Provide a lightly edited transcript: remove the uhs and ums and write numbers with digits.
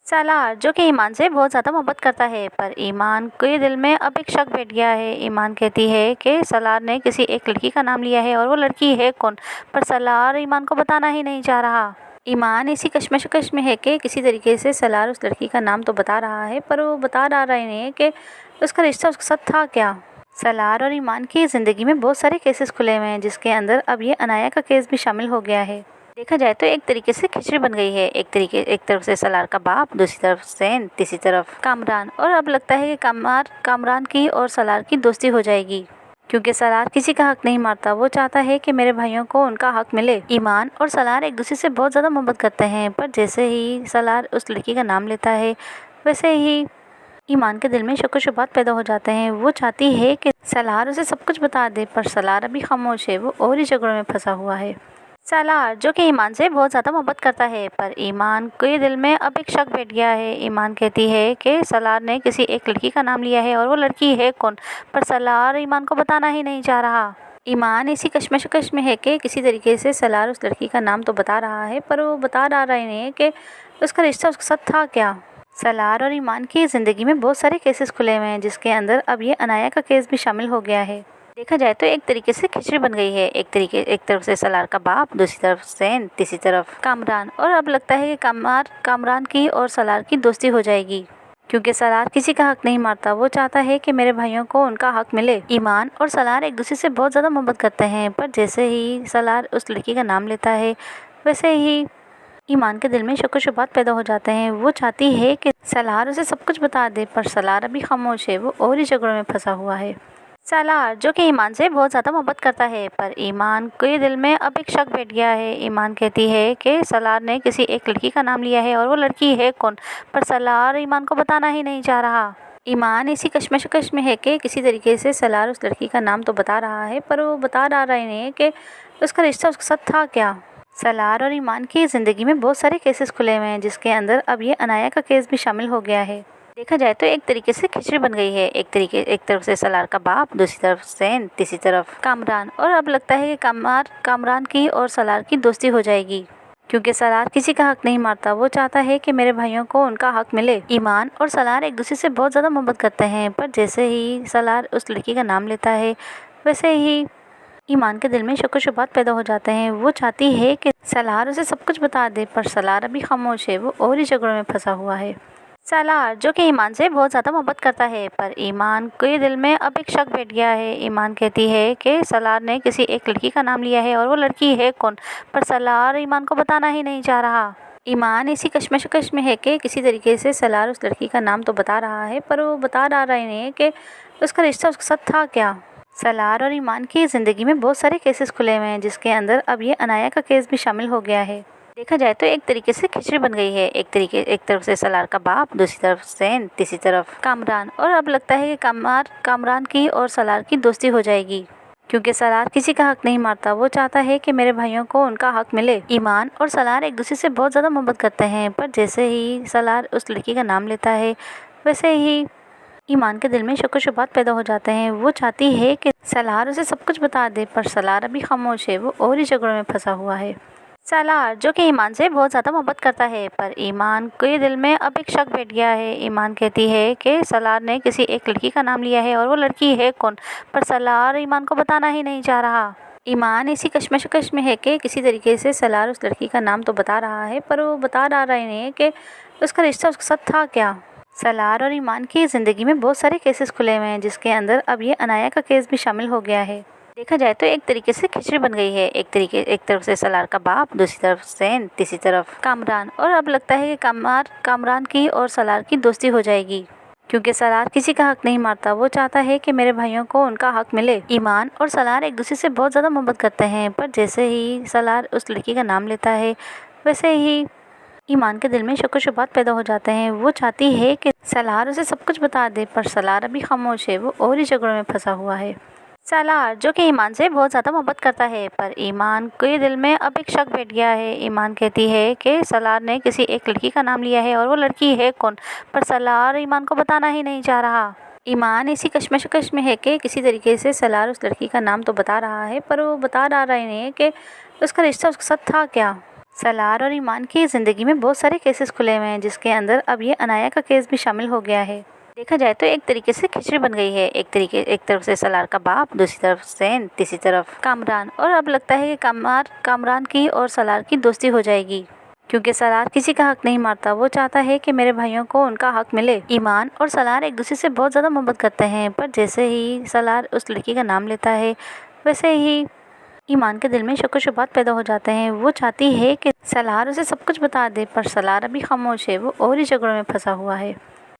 सालार जो कि ईमान से बहुत ज़्यादा मोहब्बत करता है, पर ईमान के दिल में अब एक शक बैठ गया है। ईमान कहती है कि सलार ने किसी एक लड़की का नाम लिया है और वो लड़की है कौन, पर सलार ईमान को बताना ही नहीं चाह रहा। ईमान इसी कश्मकश में है कि किसी तरीके से सलार उस लड़की का नाम तो बता रहा है, पर वो बता रहा नहीं है कि उसका रिश्ता उसके साथ था क्या। सलार और ईमान की ज़िंदगी में बहुत सारे केसेस खुले हुए हैं, जिसके अंदर अब ये अनाया का केस भी शामिल हो गया है। देखा जाए तो एक तरीके से खिचड़ी बन गई है। एक तरफ से सलार का बाप, दूसरी तरफ सैन, तीसरी तरफ कामरान, और अब लगता है कि कामरान की और सलार की दोस्ती हो जाएगी, क्योंकि सलार किसी का हक नहीं मारता। वो चाहता है कि मेरे भाइयों को उनका हक मिले। ईमान और सलार एक दूसरे से बहुत ज़्यादा मोहब्बत करते हैं, पर जैसे ही सलार उस लड़की का नाम लेता है, वैसे ही ईमान के दिल में शक व शुबहात पैदा हो जाते हैं। वो चाहती है कि सलार उसे सब कुछ बता दे, पर सलार अभी खामोश है। वो और ही झगड़ों में फंसा हुआ है। सलार जो कि ईमान से बहुत ज़्यादा मोहब्बत करता है, पर ईमान के दिल में अब एक शक बैठ गया है। ईमान कहती है कि सलार ने किसी एक लड़की का नाम लिया है और वो लड़की है कौन, पर सलार ईमान को बताना ही नहीं चाह रहा। ईमान इसी कश्मकश में है कि किसी तरीके से सलार उस लड़की का नाम तो बता रहा है, पर वो बता रहा नहीं है कि उसका रिश्ता उसके साथ था क्या। सलार और ईमान की ज़िंदगी में बहुत सारे केसेस खुले हुए हैं, जिसके अंदर अब ये अनाया का केस भी शामिल हो गया है। देखा जाए तो एक तरीके से खिचड़ी बन गई है। एक तरफ से सलार का बाप, दूसरी तरफ सैन, तीसरी तरफ कामरान, और अब लगता है कि कामरान की और सलार की दोस्ती हो जाएगी, क्योंकि सलार किसी का हक नहीं मारता। वो चाहता है कि मेरे भाइयों को उनका हक मिले। ईमान और सलार एक दूसरे से बहुत ज़्यादा मोहब्बत करते हैं, पर जैसे ही सलार उस लड़की का नाम लेता है, वैसे ही ईमान के दिल में शक व शुबहात पैदा हो जाते हैं। वो चाहती है कि सलार उसे सब कुछ बता दे, पर सलार अभी खामोश है। वो और ही झगड़ों में फंसा हुआ है। सलार जो कि ईमान से बहुत ज़्यादा मोहब्बत करता है, पर ईमान के दिल में अब एक शक बैठ गया है। ईमान कहती है कि सलार ने किसी एक लड़की का नाम लिया है और वो लड़की है कौन, पर सलार ईमान को बताना ही नहीं चाह रहा। ईमान इसी कश्मकश में है कि किसी तरीके से सलार उस लड़की का नाम तो बता रहा है, पर वो बता रहा नहीं है कि उसका रिश्ता उसके साथ था क्या। सलार और ईमान की ज़िंदगी में बहुत सारे केसेस खुले हुए हैं, जिसके अंदर अब ये अनाया का केस भी शामिल हो गया है। देखा जाए तो एक तरीके से खिचड़ी बन गई है। एक तरफ से सलार का बाप, दूसरी तरफ सैन, तीसरी तरफ कामरान, और अब लगता है कि कामरान की और सलार की दोस्ती हो जाएगी, क्योंकि सलार किसी का हक नहीं मारता। वो चाहता है कि मेरे भाइयों को उनका हक मिले। ईमान और सलार एक दूसरे से बहुत ज़्यादा मोहब्बत करते हैं, पर जैसे ही सलार उस लड़की का नाम लेता है, वैसे ही ईमान के दिल में शक व शुबहात पैदा हो जाते हैं। वो चाहती है कि सलार उसे सब कुछ बता दे, पर सलार अभी खामोश है। वो और ही झगड़ों में फंसा हुआ है। सलार जो कि ईमान से बहुत ज़्यादा मोहब्बत करता है, पर ईमान के दिल में अब एक शक बैठ गया है। ईमान कहती है कि सलार ने किसी एक लड़की का नाम लिया है और वो लड़की है कौन, पर सलार ईमान को बताना ही नहीं चाह रहा। ईमान इसी कश्मकश में है कि किसी तरीके से सलार उस लड़की का नाम तो बता रहा है, पर वो बता रहा नहीं है कि उसका रिश्ता उसके साथ था क्या। सलार और ईमान की ज़िंदगी में बहुत सारे केसेस खुले हुए हैं, जिसके अंदर अब ये अनाया का केस भी शामिल हो गया है। देखा जाए तो एक तरीके से खिचड़ी बन गई है। एक तरफ से सलार का बाप, दूसरी तरफ सैन, तीसरी तरफ कामरान, और अब लगता है कि कामरान की और सलार की दोस्ती हो जाएगी, क्योंकि सलार किसी का हक नहीं मारता। वो चाहता है कि मेरे भाइयों को उनका हक मिले। ईमान और सलार एक दूसरे से बहुत ज़्यादा मोहब्बत करते हैं, पर जैसे ही सलार उस लड़की का नाम लेता है, वैसे ही ईमान के दिल में शक व शुबहात पैदा हो जाते हैं। वो चाहती है कि सलार उसे सब कुछ बता दे, पर सलार अभी खामोश है। वो और ही झगड़ों में फंसा हुआ है। सलार जो कि ईमान से बहुत ज़्यादा मोहब्बत करता है, पर ईमान के दिल में अब एक शक बैठ गया है। ईमान कहती है कि सलार ने किसी एक लड़की का नाम लिया है और वो लड़की है कौन, पर सलार ईमान को बताना ही नहीं चाह रहा। ईमान इसी कश्मकश में है कि किसी तरीके से सलार उस लड़की का नाम तो बता रहा है, पर वो बता रहा नहीं है कि उसका रिश्ता उसके साथ था क्या। सलार और ईमान की ज़िंदगी में बहुत सारे केसेस खुले हुए हैं, जिसके अंदर अब ये अनाया का केस भी शामिल हो गया है। देखा जाए तो एक तरीके से खिचड़ी बन गई है। एक तरफ से सलार का बाप, दूसरी तरफ सैन, तीसरी तरफ कामरान, और अब लगता है कि कामरान की और सलार की दोस्ती हो जाएगी, क्योंकि सलार किसी का हक नहीं मारता। वो चाहता है कि मेरे भाइयों को उनका हक मिले। ईमान और सलार एक दूसरे से बहुत ज़्यादा मोहब्बत करते हैं, पर जैसे ही सलार उस लड़की का नाम लेता है, वैसे ही ईमान के दिल में शक व शुबहात पैदा हो जाते हैं। वो चाहती है कि सलार उसे सब कुछ बता दे, पर सलार अभी खामोश है। वो और ही झगड़ों में फंसा हुआ है। सलार जो कि ईमान से बहुत ज़्यादा मोहब्बत करता है, पर ईमान के दिल में अब एक शक बैठ गया है। ईमान कहती है कि सलार ने किसी एक लड़की का नाम लिया है और वो लड़की है कौन, पर सलार ईमान को बताना ही नहीं चाह रहा। ईमान इसी कश्मकश में है कि किसी तरीके से सलार उस लड़की का नाम तो बता रहा है, पर वो बता रहा नहीं है कि उसका रिश्ता उसके साथ था क्या। सलार और ईमान की ज़िंदगी में बहुत सारे केसेस खुले हुए हैं, जिसके अंदर अब ये अनाया का केस भी शामिल हो गया है। देखा जाए तो एक तरीके से खिचड़ी बन गई है। एक तरफ से सलार का बाप, दूसरी तरफ सैन, तीसरी तरफ कामरान, और अब लगता है कि कामरान की और सलार की दोस्ती हो जाएगी, क्योंकि सलार किसी का हक नहीं मारता। वो चाहता है कि मेरे भाइयों को उनका हक मिले। ईमान और सलार एक दूसरे से बहुत ज़्यादा मोहब्बत करते हैं, पर जैसे ही सलार उस लड़की का नाम लेता है, वैसे ही ईमान के दिल में शक व शुबहात पैदा हो जाते हैं। वो चाहती है कि सलार उसे सब कुछ बता दे, पर सलार अभी खामोश है। वो और ही झगड़ों में फंसा हुआ है।